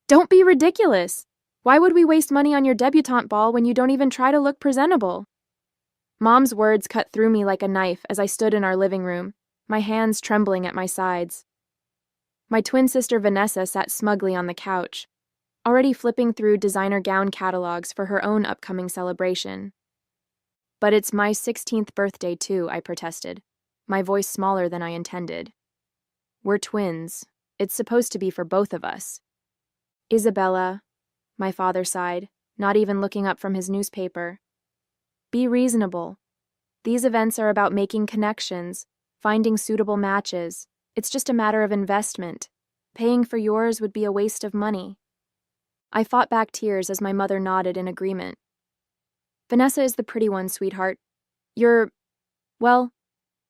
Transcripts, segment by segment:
Don't be ridiculous. Why would we waste money on your debutante ball when you don't even try to look presentable? Mom's words cut through me like a knife as I stood in our living room, my hands trembling at my sides. My twin sister Vanessa sat smugly on the couch, already flipping through designer gown catalogs for her own upcoming celebration. But it's my 16th birthday too, I protested, my voice smaller than I intended. We're twins. It's supposed to be for both of us. Isabella, my father sighed, not even looking up from his newspaper. Be reasonable. These events are about making connections, finding suitable matches. It's just a matter of investment. Paying for yours would be a waste of money. I fought back tears as my mother nodded in agreement. Vanessa is the pretty one, sweetheart. Well,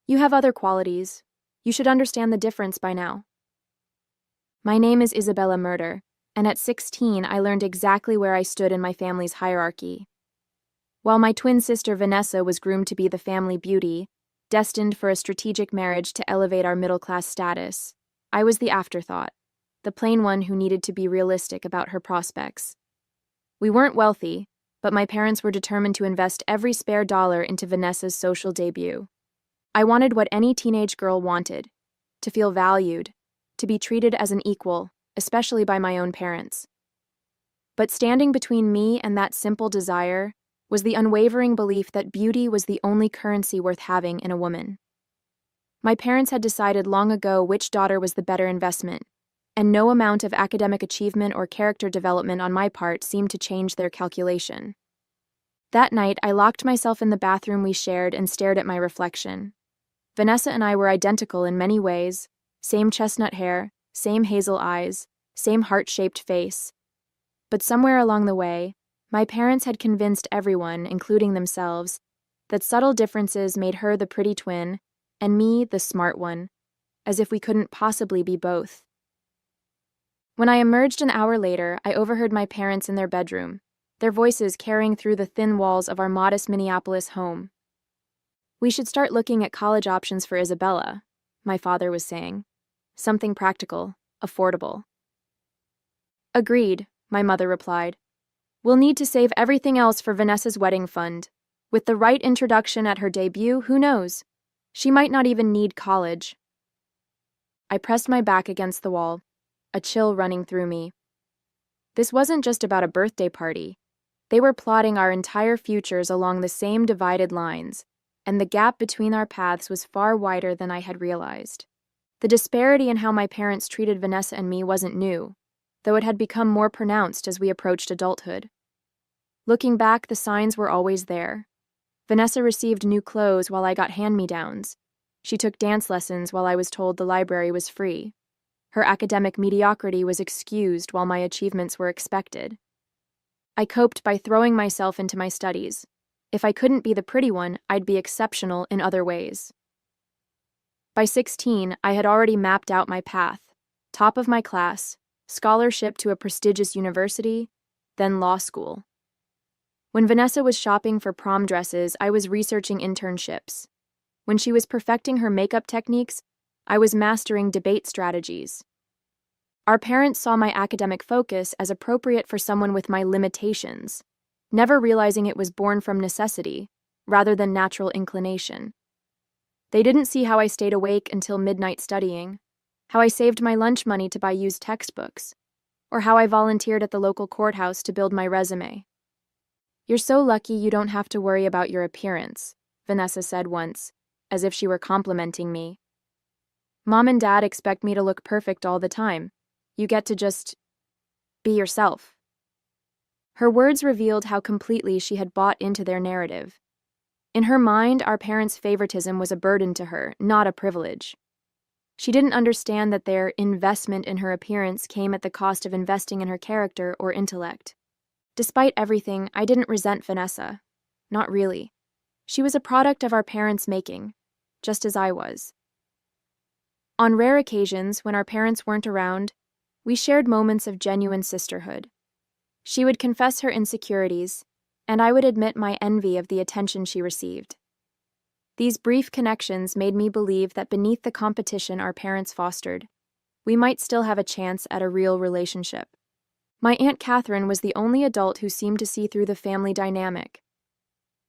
you have other qualities. You should understand the difference by now. My name is Isabella Murder, and at 16 I learned exactly where I stood in my family's hierarchy. While my twin sister Vanessa was groomed to be the family beauty, destined for a strategic marriage to elevate our middle-class status, I was the afterthought, the plain one who needed to be realistic about her prospects. We weren't wealthy, but my parents were determined to invest every spare dollar into Vanessa's social debut. I wanted what any teenage girl wanted, to feel valued, to be treated as an equal, especially by my own parents. But standing between me and that simple desire was the unwavering belief that beauty was the only currency worth having in a woman. My parents had decided long ago which daughter was the better investment, and no amount of academic achievement or character development on my part seemed to change their calculation. That night, I locked myself in the bathroom we shared and stared at my reflection. Vanessa and I were identical in many ways, same chestnut hair, same hazel eyes, same heart-shaped face. But somewhere along the way, my parents had convinced everyone, including themselves, that subtle differences made her the pretty twin and me the smart one, as if we couldn't possibly be both. When I emerged an hour later, I overheard my parents in their bedroom, their voices carrying through the thin walls of our modest Minneapolis home. We should start looking at college options for Isabella, my father was saying. Something practical, affordable. Agreed, my mother replied. We'll need to save everything else for Vanessa's wedding fund. With the right introduction at her debut, who knows? She might not even need college. I pressed my back against the wall, a chill running through me. This wasn't just about a birthday party. They were plotting our entire futures along the same divided lines, and the gap between our paths was far wider than I had realized. The disparity in how my parents treated Vanessa and me wasn't new, though it had become more pronounced as we approached adulthood. Looking back, the signs were always there. Vanessa received new clothes while I got hand-me-downs. She took dance lessons while I was told the library was free. Her academic mediocrity was excused while my achievements were expected. I coped by throwing myself into my studies. If I couldn't be the pretty one, I'd be exceptional in other ways. By 16, I had already mapped out my path. Top of my class, scholarship to a prestigious university, then law school. When Vanessa was shopping for prom dresses, I was researching internships. When she was perfecting her makeup techniques, I was mastering debate strategies. Our parents saw my academic focus as appropriate for someone with my limitations, never realizing it was born from necessity, rather than natural inclination. They didn't see how I stayed awake until midnight studying, how I saved my lunch money to buy used textbooks, or how I volunteered at the local courthouse to build my resume. You're so lucky you don't have to worry about your appearance, Vanessa said once, as if she were complimenting me. Mom and Dad expect me to look perfect all the time. You get to just be yourself. Her words revealed how completely she had bought into their narrative. In her mind, our parents' favoritism was a burden to her, not a privilege. She didn't understand that their investment in her appearance came at the cost of investing in her character or intellect. Despite everything, I didn't resent Vanessa. Not really. She was a product of our parents' making, just as I was. On rare occasions, when our parents weren't around, we shared moments of genuine sisterhood. She would confess her insecurities, and I would admit my envy of the attention she received. These brief connections made me believe that beneath the competition our parents fostered, we might still have a chance at a real relationship. My Aunt Catherine was the only adult who seemed to see through the family dynamic.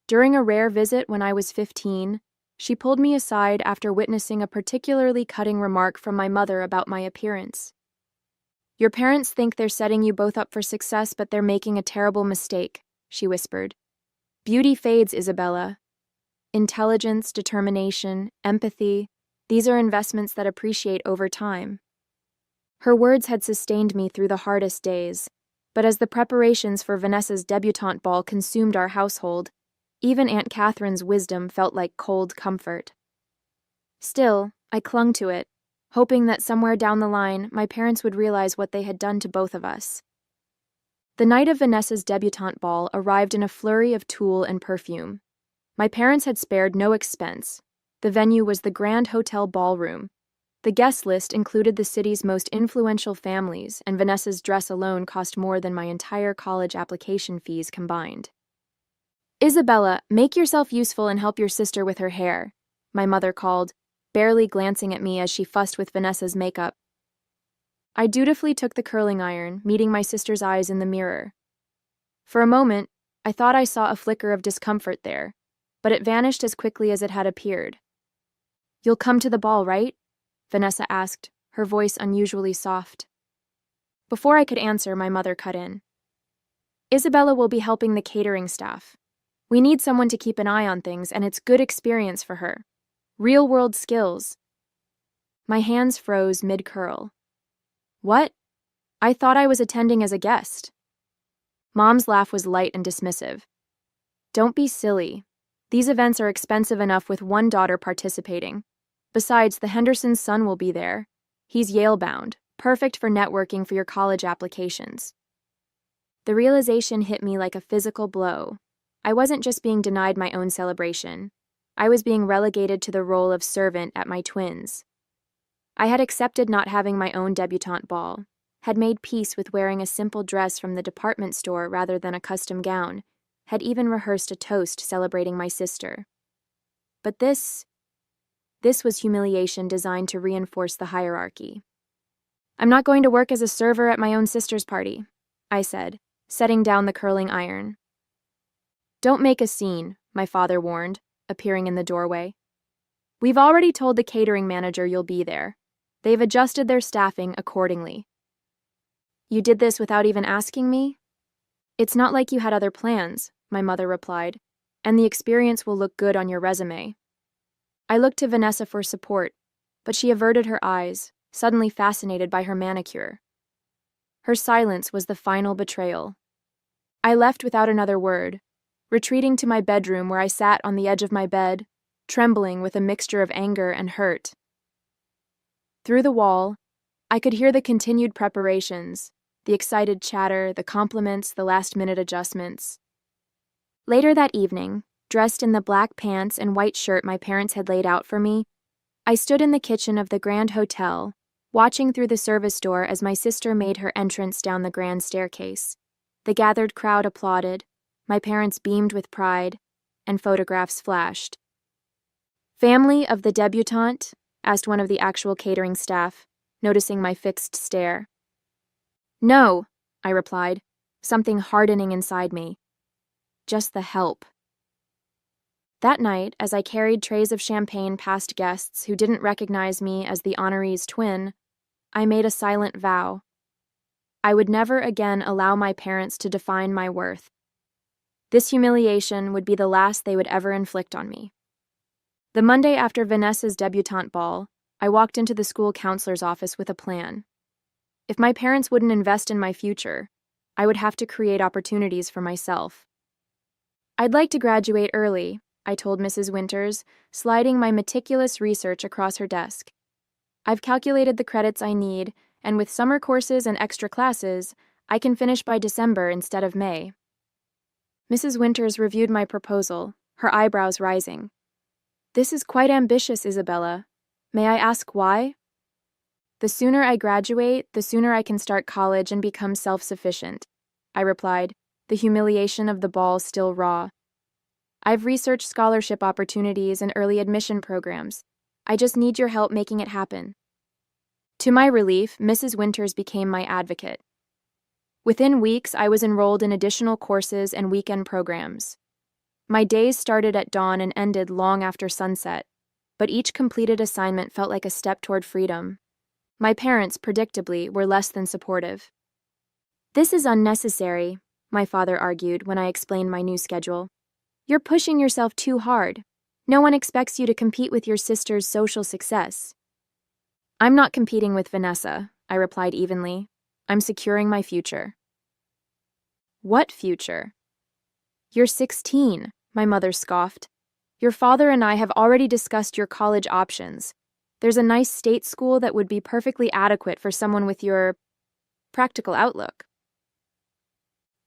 During a rare visit when I was 15, she pulled me aside after witnessing a particularly cutting remark from my mother about my appearance. "Your parents think they're setting you both up for success, but they're making a terrible mistake," she whispered. "Beauty fades, Isabella. Intelligence, determination, empathy, these are investments that appreciate over time." Her words had sustained me through the hardest days, but as the preparations for Vanessa's debutante ball consumed our household, even Aunt Catherine's wisdom felt like cold comfort. Still, I clung to it, hoping that somewhere down the line my parents would realize what they had done to both of us. The night of Vanessa's debutante ball arrived in a flurry of tulle and perfume. My parents had spared no expense. The venue was the Grand Hotel Ballroom. The guest list included the city's most influential families, and Vanessa's dress alone cost more than my entire college application fees combined. "Isabella, make yourself useful and help your sister with her hair," my mother called, barely glancing at me as she fussed with Vanessa's makeup. I dutifully took the curling iron, meeting my sister's eyes in the mirror. For a moment, I thought I saw a flicker of discomfort there, but it vanished as quickly as it had appeared. "You'll come to the ball, right?" Vanessa asked, her voice unusually soft. Before I could answer, my mother cut in. "Isabella will be helping the catering staff. We need someone to keep an eye on things, and it's good experience for her. Real-world skills." My hands froze mid-curl. "What? I thought I was attending as a guest." Mom's laugh was light and dismissive. "Don't be silly. These events are expensive enough with one daughter participating. Besides, the Hendersons' son will be there. He's Yale-bound, perfect for networking for your college applications." The realization hit me like a physical blow. I wasn't just being denied my own celebration. I was being relegated to the role of servant at my twins'. I had accepted not having my own debutante ball, had made peace with wearing a simple dress from the department store rather than a custom gown, had even rehearsed a toast celebrating my sister. But this was humiliation designed to reinforce the hierarchy. "I'm not going to work as a server at my own sister's party," I said, setting down the curling iron. "Don't make a scene," my father warned, appearing in the doorway. "We've already told the catering manager you'll be there. They've adjusted their staffing accordingly." "You did this without even asking me?" "It's not like you had other plans," my mother replied, "and the experience will look good on your resume." I looked to Vanessa for support, but she averted her eyes, suddenly fascinated by her manicure. Her silence was the final betrayal. I left without another word, retreating to my bedroom where I sat on the edge of my bed, trembling with a mixture of anger and hurt. Through the wall, I could hear the continued preparations, the excited chatter, the compliments, the last-minute adjustments. Later that evening, dressed in the black pants and white shirt my parents had laid out for me, I stood in the kitchen of the Grand Hotel, watching through the service door as my sister made her entrance down the grand staircase. The gathered crowd applauded, my parents beamed with pride, and photographs flashed. "Family of the debutante?" asked one of the actual catering staff, noticing my fixed stare. "No," I replied, something hardening inside me. "Just the help." That night, as I carried trays of champagne past guests who didn't recognize me as the honoree's twin, I made a silent vow. I would never again allow my parents to define my worth. This humiliation would be the last they would ever inflict on me. The Monday after Vanessa's debutante ball, I walked into the school counselor's office with a plan. If my parents wouldn't invest in my future, I would have to create opportunities for myself. "I'd like to graduate early," I told Mrs. Winters, sliding my meticulous research across her desk. "I've calculated the credits I need, and with summer courses and extra classes, I can finish by December instead of May." Mrs. Winters reviewed my proposal, her eyebrows rising. "This is quite ambitious, Isabella. May I ask why?" "The sooner I graduate, the sooner I can start college and become self-sufficient," I replied, the humiliation of the ball still raw. "I've researched scholarship opportunities and early admission programs. I just need your help making it happen." To my relief, Mrs. Winters became my advocate. Within weeks, I was enrolled in additional courses and weekend programs. My days started at dawn and ended long after sunset, but each completed assignment felt like a step toward freedom. My parents, predictably, were less than supportive. "This is unnecessary," my father argued when I explained my new schedule. "You're pushing yourself too hard. No one expects you to compete with your sister's social success." "I'm not competing with Vanessa," I replied evenly. "I'm securing my future." "What future?" "You're 16, my mother scoffed. "Your father and I have already discussed your college options. There's a nice state school that would be perfectly adequate for someone with your practical outlook."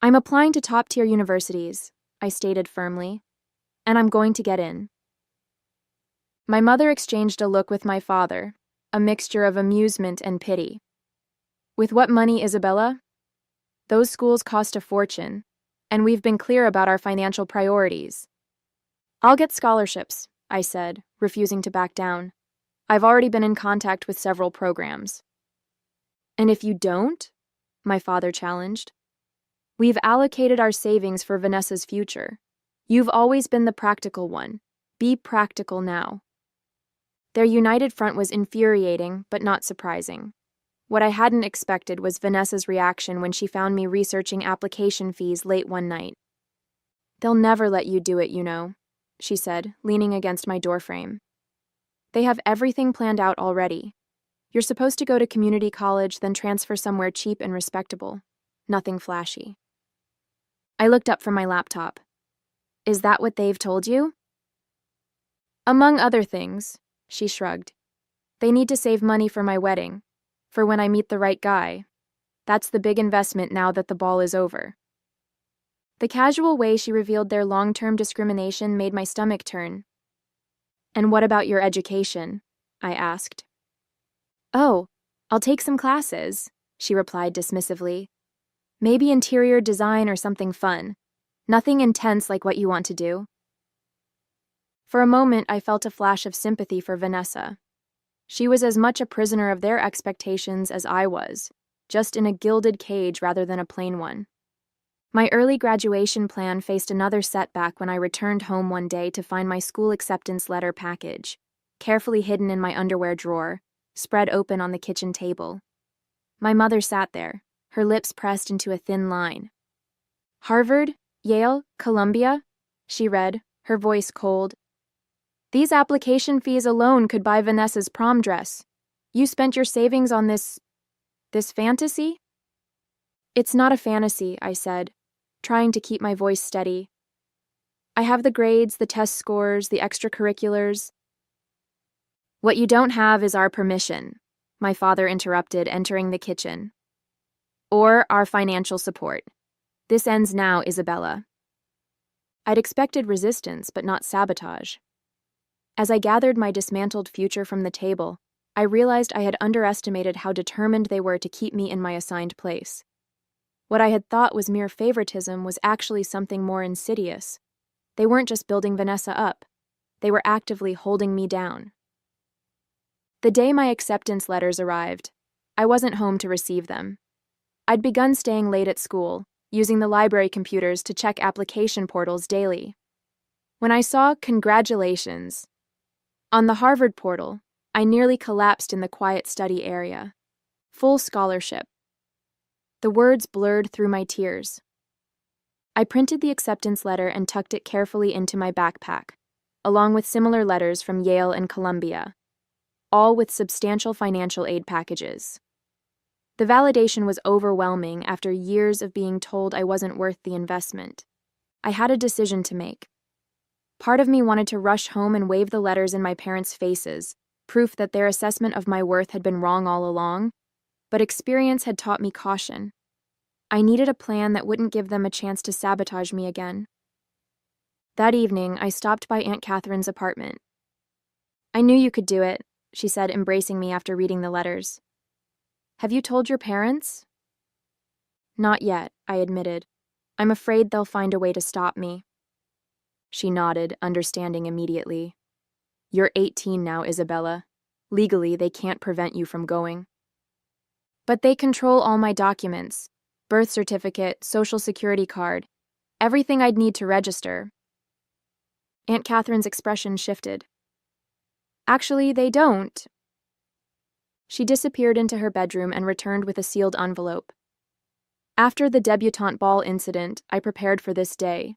"I'm applying to top-tier universities," I stated firmly, "and I'm going to get in." My mother exchanged a look with my father, a mixture of amusement and pity. "With what money, Isabella? Those schools cost a fortune, and we've been clear about our financial priorities." "I'll get scholarships," I said, refusing to back down. "I've already been in contact with several programs." "And if you don't?" my father challenged. "We've allocated our savings for Vanessa's future. You've always been the practical one. Be practical now." Their united front was infuriating, but not surprising. What I hadn't expected was Vanessa's reaction when she found me researching application fees late one night. "They'll never let you do it, you know," she said, leaning against my doorframe. "They have everything planned out already. You're supposed to go to community college, then transfer somewhere cheap and respectable. Nothing flashy." I looked up from my laptop. "Is that what they've told you?" "Among other things," she shrugged. "They need to save money for my wedding, for when I meet the right guy. That's the big investment now that the ball is over." The casual way she revealed their long-term discrimination made my stomach turn. "And what about your education?" I asked. "Oh, I'll take some classes," she replied dismissively. "Maybe interior design or something fun. Nothing intense like what you want to do." For a moment, I felt a flash of sympathy for Vanessa. She was as much a prisoner of their expectations as I was, just in a gilded cage rather than a plain one. My early graduation plan faced another setback when I returned home one day to find my school acceptance letter package, carefully hidden in my underwear drawer, spread open on the kitchen table. My mother sat there, her lips pressed into a thin line. "Harvard, Yale, Columbia," she read, her voice cold. "These application fees alone could buy Vanessa's prom dress. You spent your savings on this fantasy?" "It's not a fantasy," I said, trying to keep my voice steady. "I have the grades, the test scores, the extracurriculars." "What you don't have is our permission," my father interrupted, entering the kitchen. "Or our financial support. This ends now, Isabella." I'd expected resistance, but not sabotage. As I gathered my dismantled future from the table, I realized I had underestimated how determined they were to keep me in my assigned place. What I had thought was mere favoritism was actually something more insidious. They weren't just building Vanessa up. They were actively holding me down. The day my acceptance letters arrived, I wasn't home to receive them. I'd begun staying late at school, using the library computers to check application portals daily. When I saw "Congratulations" on the Harvard portal, I nearly collapsed in the quiet study area. Full scholarship. The words blurred through my tears. I printed the acceptance letter and tucked it carefully into my backpack, along with similar letters from Yale and Columbia, all with substantial financial aid packages. The validation was overwhelming after years of being told I wasn't worth the investment. I had a decision to make. Part of me wanted to rush home and wave the letters in my parents' faces, proof that their assessment of my worth had been wrong all along, but experience had taught me caution. I needed a plan that wouldn't give them a chance to sabotage me again. That evening, I stopped by Aunt Catherine's apartment. "I knew you could do it," she said, embracing me after reading the letters. "Have you told your parents?" "Not yet," I admitted. "I'm afraid they'll find a way to stop me." She nodded, understanding immediately. "You're 18 now, Isabella. Legally, they can't prevent you from going." "But they control all my documents. Birth certificate, social security card, everything I'd need to register. Aunt Catherine's expression shifted. Actually, they don't. She disappeared into her bedroom and returned with a sealed envelope. After the debutante ball incident, I prepared for this day.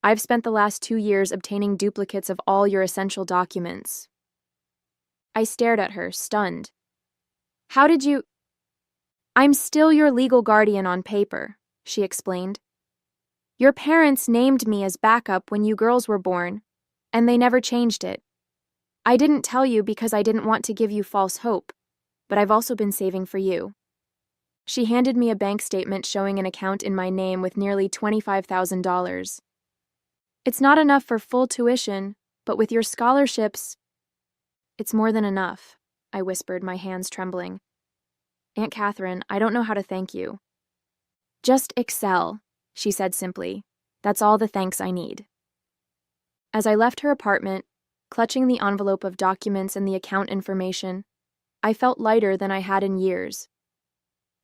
I've spent the last 2 years obtaining duplicates of all your essential documents. I stared at her, stunned. How did you... I'm still your legal guardian on paper, she explained. Your parents named me as backup when you girls were born, and they never changed it. I didn't tell you because I didn't want to give you false hope, but I've also been saving for you. She handed me a bank statement showing an account in my name with nearly $25,000. It's not enough for full tuition, but with your scholarships... It's more than enough, I whispered, my hands trembling. Aunt Catherine, I don't know how to thank you. Just excel, she said simply. That's all the thanks I need. As I left her apartment, clutching the envelope of documents and the account information, I felt lighter than I had in years.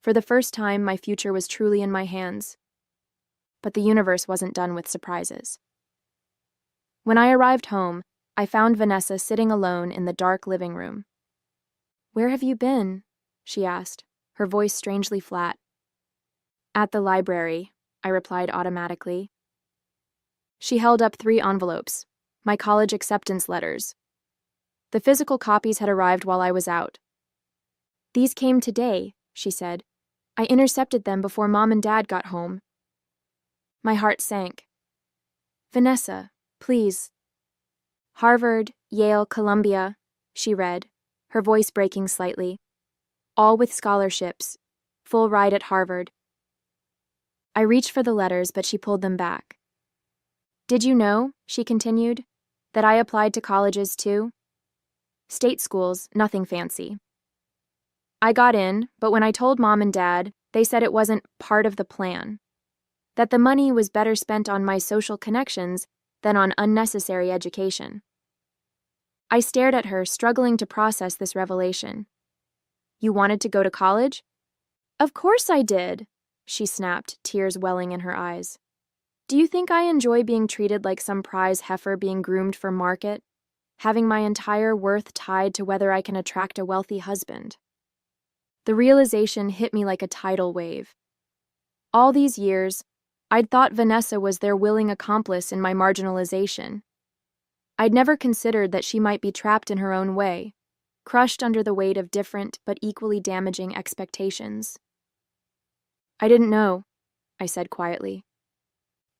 For the first time, my future was truly in my hands. But the universe wasn't done with surprises. When I arrived home, I found Vanessa sitting alone in the dark living room. Where have you been? She asked, her voice strangely flat. At the library, I replied automatically. She held up 3 envelopes, my college acceptance letters. The physical copies had arrived while I was out. These came today, she said. I intercepted them before Mom and Dad got home. My heart sank. Vanessa, please. Harvard, Yale, Columbia, she read, her voice breaking slightly. All with scholarships, full ride at Harvard. I reached for the letters, but she pulled them back. Did you know, she continued, that I applied to colleges too? State schools, nothing fancy. I got in, but when I told Mom and Dad, they said it wasn't part of the plan. That the money was better spent on my social connections than on unnecessary education. I stared at her, struggling to process this revelation. You wanted to go to college? Of course I did, she snapped, tears welling in her eyes. Do you think I enjoy being treated like some prize heifer being groomed for market, having my entire worth tied to whether I can attract a wealthy husband? The realization hit me like a tidal wave. All these years, I'd thought Vanessa was their willing accomplice in my marginalization. I'd never considered that she might be trapped in her own way, crushed under the weight of different but equally damaging expectations. I didn't know, I said quietly.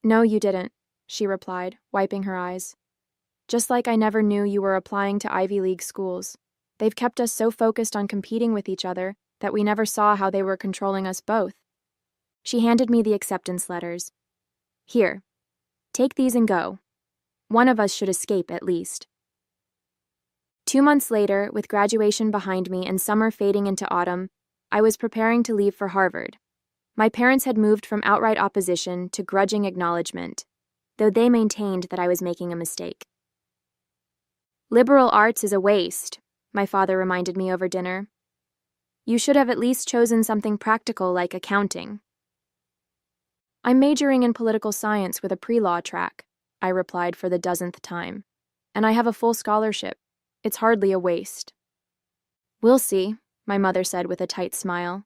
No, you didn't, she replied, wiping her eyes. Just like I never knew you were applying to Ivy League schools. They've kept us so focused on competing with each other that we never saw how they were controlling us both. She handed me the acceptance letters. Here, take these and go. One of us should escape at least. 2 months later, with graduation behind me and summer fading into autumn, I was preparing to leave for Harvard. My parents had moved from outright opposition to grudging acknowledgement, though they maintained that I was making a mistake. Liberal arts is a waste, my father reminded me over dinner. You should have at least chosen something practical like accounting. I'm majoring in political science with a pre-law track, I replied for the 10th time, and I have a full scholarship. It's hardly a waste. We'll see, my mother said with a tight smile.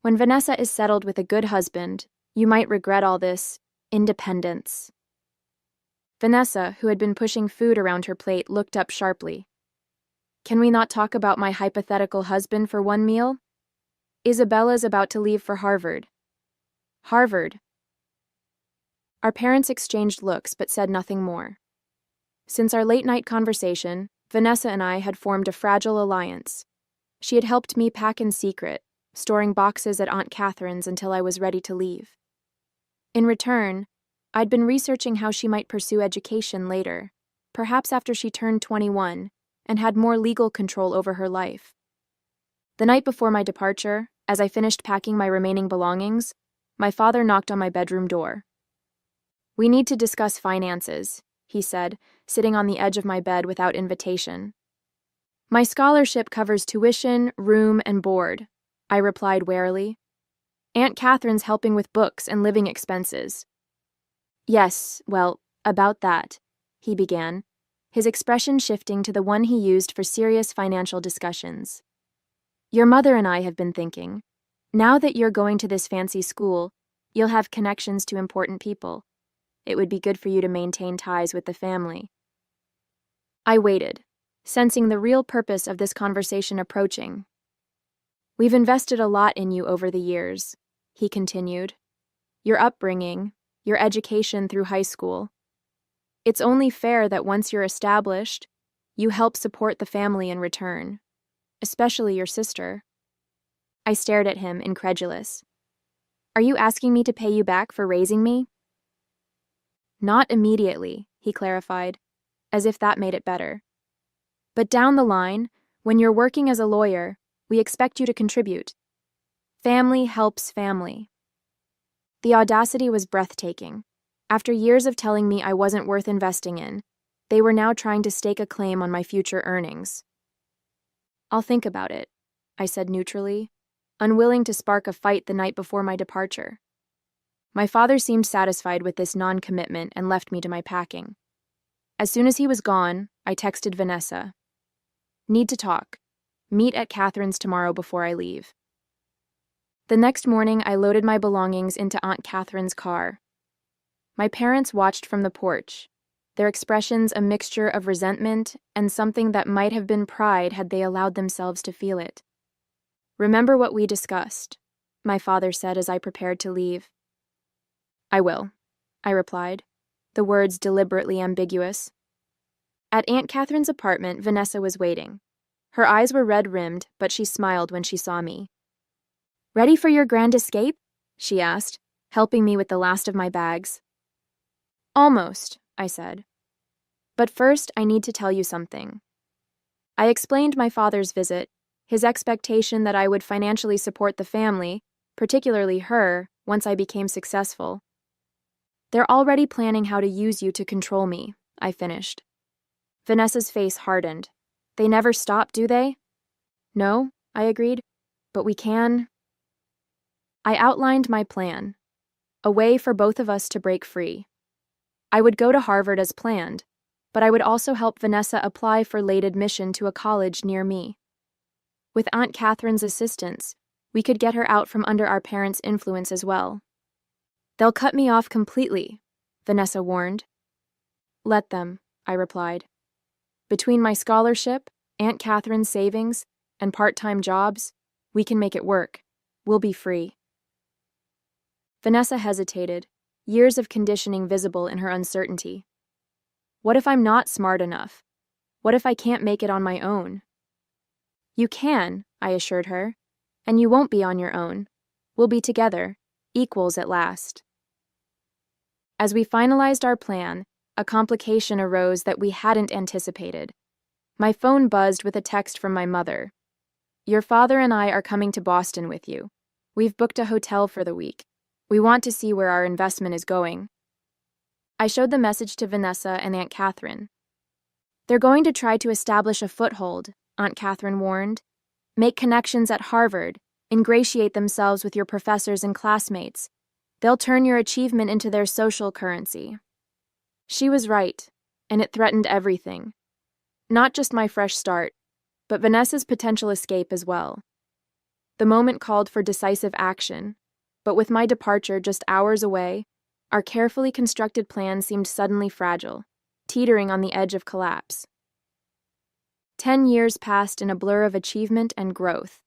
When Vanessa is settled with a good husband, you might regret all this independence. Vanessa, who had been pushing food around her plate, looked up sharply. Can we not talk about my hypothetical husband for one meal? Isabella's about to leave for Harvard. Harvard. Our parents exchanged looks but said nothing more. Since our late-night conversation, Vanessa and I had formed a fragile alliance. She had helped me pack in secret, storing boxes at Aunt Catherine's until I was ready to leave. In return, I'd been researching how she might pursue education later, perhaps after she turned 21, and had more legal control over her life. The night before my departure, as I finished packing my remaining belongings, my father knocked on my bedroom door. We need to discuss finances, he said, sitting on the edge of my bed without invitation. My scholarship covers tuition, room, and board, I replied warily. Aunt Catherine's helping with books and living expenses. Yes, well, about that, he began, his expression shifting to the one he used for serious financial discussions. Your mother and I have been thinking. Now that you're going to this fancy school, you'll have connections to important people. It would be good for you to maintain ties with the family. I waited, sensing the real purpose of this conversation approaching. We've invested a lot in you over the years, he continued. Your upbringing, your education through high school. It's only fair that once you're established, you help support the family in return, especially your sister. I stared at him, incredulous. Are you asking me to pay you back for raising me? Not immediately, he clarified, as if that made it better. But down the line, when you're working as a lawyer, we expect you to contribute. Family helps family. The audacity was breathtaking. After years of telling me I wasn't worth investing in, they were now trying to stake a claim on my future earnings. I'll think about it, I said neutrally, unwilling to spark a fight the night before my departure. My father seemed satisfied with this non-commitment and left me to my packing. As soon as he was gone, I texted Vanessa. Need to talk. Meet at Catherine's tomorrow before I leave. The next morning, I loaded my belongings into Aunt Catherine's car. My parents watched from the porch, their expressions a mixture of resentment and something that might have been pride had they allowed themselves to feel it. Remember what we discussed, my father said as I prepared to leave. I will, I replied, the words deliberately ambiguous. At Aunt Catherine's apartment, Vanessa was waiting. Her eyes were red-rimmed, but she smiled when she saw me. Ready for your grand escape? She asked, helping me with the last of my bags. Almost, I said. But first, I need to tell you something. I explained my father's visit, his expectation that I would financially support the family, particularly her, once I became successful. They're already planning how to use you to control me, I finished. Vanessa's face hardened. They never stop, do they? No, I agreed, but we can. I outlined my plan, a way for both of us to break free. I would go to Harvard as planned, but I would also help Vanessa apply for late admission to a college near me. With Aunt Catherine's assistance, we could get her out from under our parents' influence as well. They'll cut me off completely, Vanessa warned. Let them, I replied. Between my scholarship, Aunt Catherine's savings, and part-time jobs, we can make it work. We'll be free. Vanessa hesitated, years of conditioning visible in her uncertainty. What if I'm not smart enough? What if I can't make it on my own? You can, I assured her, and you won't be on your own. We'll be together, equals at last. As we finalized our plan, a complication arose that we hadn't anticipated. My phone buzzed with a text from my mother. Your father and I are coming to Boston with you. We've booked a hotel for the week. We want to see where our investment is going. I showed the message to Vanessa and Aunt Catherine. They're going to try to establish a foothold, Aunt Catherine warned. Make connections at Harvard, ingratiate themselves with your professors and classmates. They'll turn your achievement into their social currency. She was right, and it threatened everything. Not just my fresh start, but Vanessa's potential escape as well. The moment called for decisive action, but with my departure just hours away, our carefully constructed plan seemed suddenly fragile, teetering on the edge of collapse. 10 years passed in a blur of achievement and growth.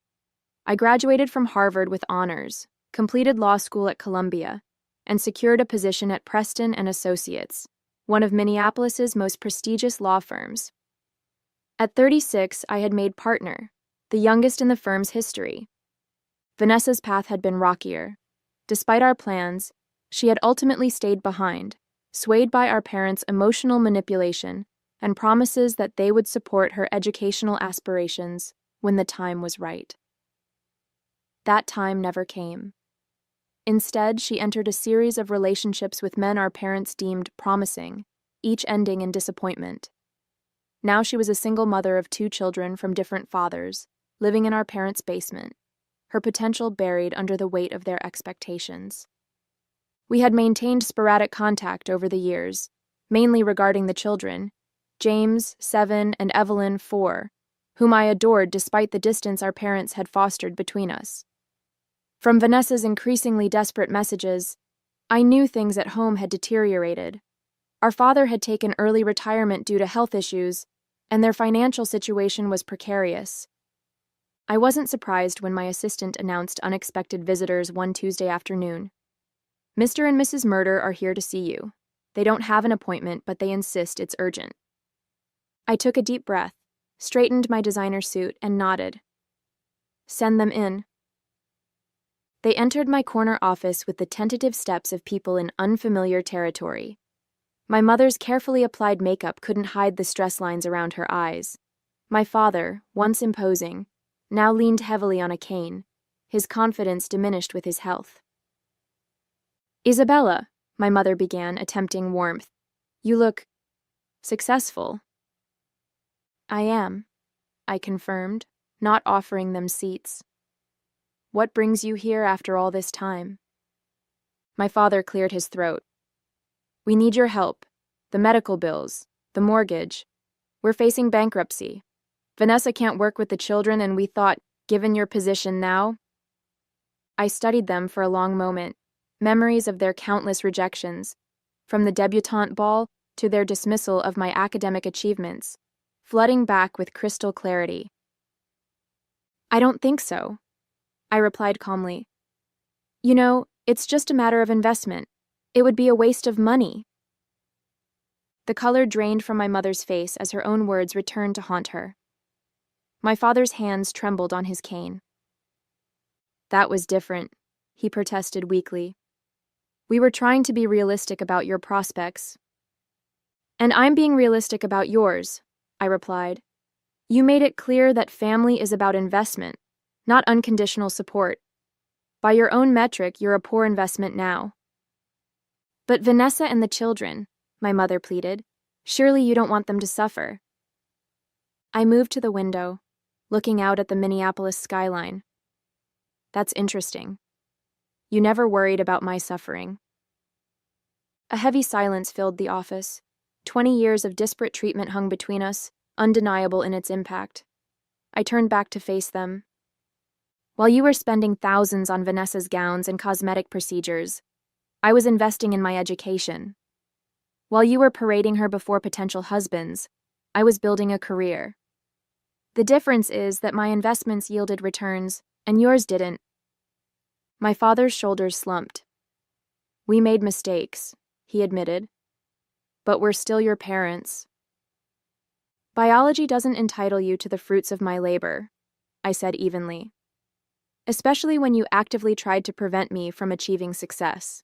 I graduated from Harvard with honors, completed law school at Columbia, and secured a position at Preston and Associates, one of Minneapolis's most prestigious law firms. At 36, I had made partner, the youngest in the firm's history. Vanessa's path had been rockier. Despite our plans, she had ultimately stayed behind, swayed by our parents' emotional manipulation and promises that they would support her educational aspirations when the time was right. That time never came. Instead, she entered a series of relationships with men our parents deemed promising, each ending in disappointment. Now she was a single mother of 2 children from different fathers, living in our parents' basement. her potential buried under the weight of their expectations. We had maintained sporadic contact over the years, mainly regarding the children, James, 7, and Evelyn, 4, whom I adored despite the distance our parents had fostered between us. From Vanessa's increasingly desperate messages, I knew things at home had deteriorated. Our father had taken early retirement due to health issues, and their financial situation was precarious. I wasn't surprised when my assistant announced unexpected visitors one Tuesday afternoon. Mr. and Mrs. Murder are here to see you. They don't have an appointment, but they insist it's urgent. I took a deep breath, straightened my designer suit, and nodded. Send them in. They entered my corner office with the tentative steps of people in unfamiliar territory. My mother's carefully applied makeup couldn't hide the stress lines around her eyes. My father, once imposing, now leaned heavily on a cane, his confidence diminished with his health. Isabella, my mother began, attempting warmth. You look successful. I am, I confirmed, not offering them seats. What brings you here after all this time? My father cleared his throat. We need your help. The medical bills, the mortgage. We're facing bankruptcy. Vanessa can't work with the children, and we thought, given your position now. I studied them for a long moment, memories of their countless rejections, from the debutante ball to their dismissal of my academic achievements, flooding back with crystal clarity. I don't think so, I replied calmly. You know, it's just a matter of investment. It would be a waste of money. The color drained from my mother's face as her own words returned to haunt her. My father's hands trembled on his cane. That was different, he protested weakly. We were trying to be realistic about your prospects. And I'm being realistic about yours, I replied. You made it clear that family is about investment, not unconditional support. By your own metric, you're a poor investment now. But Vanessa and the children, my mother pleaded. Surely you don't want them to suffer. I moved to the window, looking out at the Minneapolis skyline. That's interesting. You never worried about my suffering. A heavy silence filled the office. 20 years of disparate treatment hung between us, undeniable in its impact. I turned back to face them. While you were spending thousands on Vanessa's gowns and cosmetic procedures, I was investing in my education. While you were parading her before potential husbands, I was building a career. The difference is that my investments yielded returns, and yours didn't. My father's shoulders slumped. We made mistakes, he admitted. But we're still your parents. Biology doesn't entitle you to the fruits of my labor, I said evenly. Especially when you actively tried to prevent me from achieving success.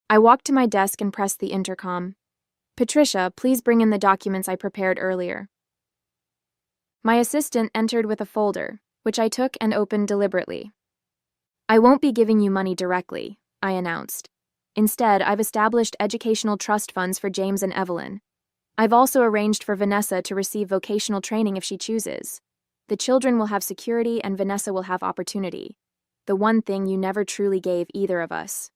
I walked to my desk and pressed the intercom. Patricia, please bring in the documents I prepared earlier. My assistant entered with a folder, which I took and opened deliberately. I won't be giving you money directly, I announced. Instead, I've established educational trust funds for James and Evelyn. I've also arranged for Vanessa to receive vocational training if she chooses. The children will have security and Vanessa will have opportunity. The one thing you never truly gave either of us.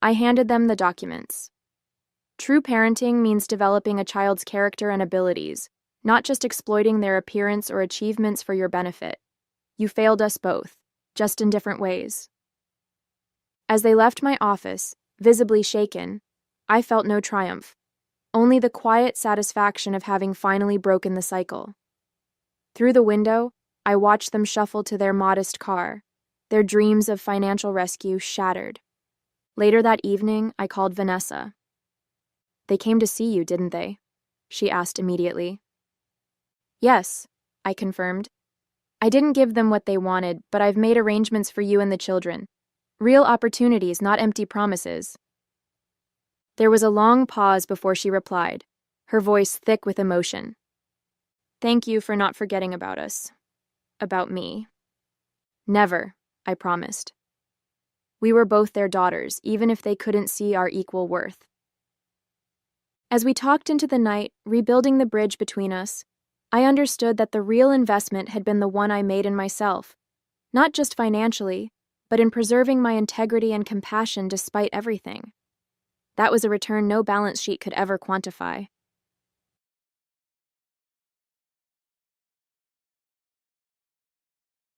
I handed them the documents. True parenting means developing a child's character and abilities, not just exploiting their appearance or achievements for your benefit. You failed us both, just in different ways. As they left my office, visibly shaken, I felt no triumph, only the quiet satisfaction of having finally broken the cycle. Through the window, I watched them shuffle to their modest car, their dreams of financial rescue shattered. Later that evening, I called Vanessa. They came to see you, didn't they? She asked immediately. Yes, I confirmed. I didn't give them what they wanted, but I've made arrangements for you and the children. Real opportunities, not empty promises. There was a long pause before she replied, her voice thick with emotion. Thank you for not forgetting about us. About me. Never, I promised. We were both their daughters, even if they couldn't see our equal worth. As we talked into the night, rebuilding the bridge between us, I understood that the real investment had been the one I made in myself, Not just financially, but in preserving my integrity and compassion despite everything. That was a return no balance sheet could ever quantify.